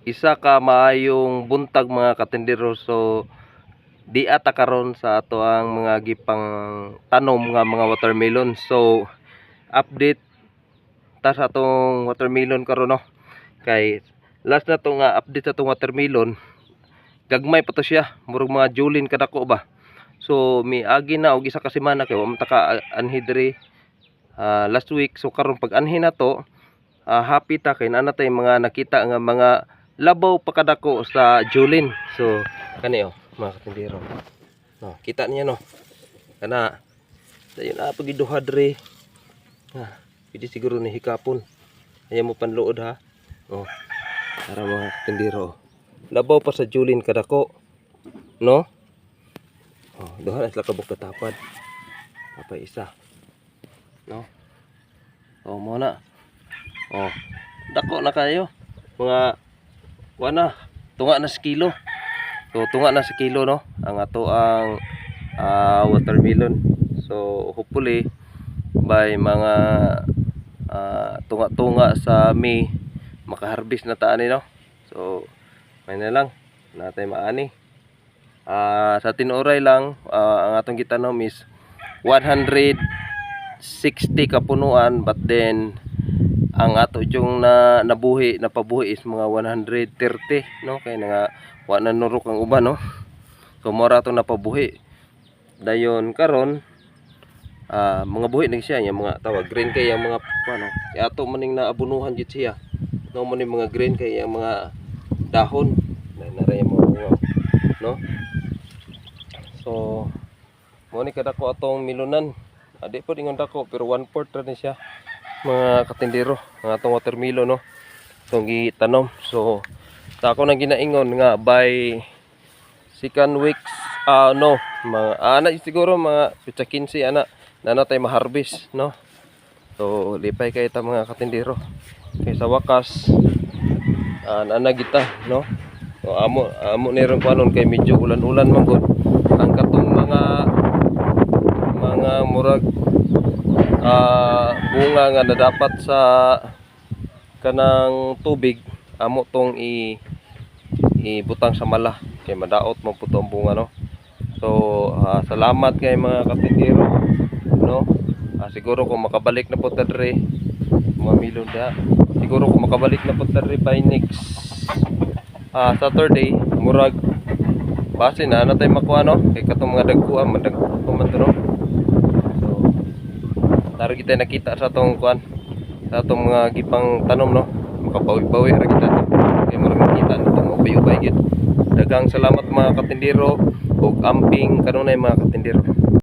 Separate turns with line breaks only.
isa ka maayong buntag mga katindero. So di ata karon sa ato ang mga gipang tanom nga mga watermelon. So update ta sa atong watermelon karon no. Kay last na to nga update sa atong watermelon, gagmay pa to siya, murag mga julin kadako ba. So miagi na og isa ka semana kay wa man ta ka anhi diri last week. So karon pag anhi na to, happy ta kay naa tay mga nakita nga mga labaw pa kadako sa julin. So kani mga katindero, no, kita niya no, kana dayon pagiduha diri, pwede siguro ni hikapon, ayaw mo panluod ha. Para mga katindero, labaw pa sa julin kadako no. Duha na sila kabuk katapad, apa isa no. Mo na dako na kayo mga kuana, tunga na sa kilo. So tunga na sa kilo no ang ato ang watermelon. So hopefully by mga tunga-tunga sa May makaharvest na ta ani no. So may na lang natay maani. Sa tinuray lang ang atong gitanom is 160 kapunuan, but then ang ato yung napabuhi is mga 130 no, kay nga wa na nurok ang uban no. So mora atong napabuhi dayon karon. Mga buhi ning siya yung mga tawag green kay yung mga ano, ato maning naabunuhan jud siya no, mo ni mga green kay yung mga dahon na ray mo no. So mo ni kadako atong milunan, adi po ingon dako pero 1/4 ra ni siya mga katindero ang atong watermelon no, itong gitanom. So sa ako nang ginaingon nga by second weeks no mga ana siguro mga 15 ana na tay maharvest no. So lipay kay ta mga katindero kay sa wakas nanagita no. So amo ni ron kuanon kay medyo ulan-ulan man gud ang katong mga murag bunga nga nadapat sa kanang tubig, amo tong ibutang sa mala kay madaot man puto ang bunga no. So salamat kay mga katindero no. Siguro kung makabalik na po ta diri mga milon da, siguro kung makabalik na po ta diri by next Saturday, murag base na natay makuha no kay katong mga dagkuan man to no. So tara kita nakita sa atong kuan, sa atong mga gipang tanom no, makabawi-bawi ra kita to kay murag nakita natong ubay-ubay gid. Daghang salamat mga katindero ug amping kanunay mga katindero.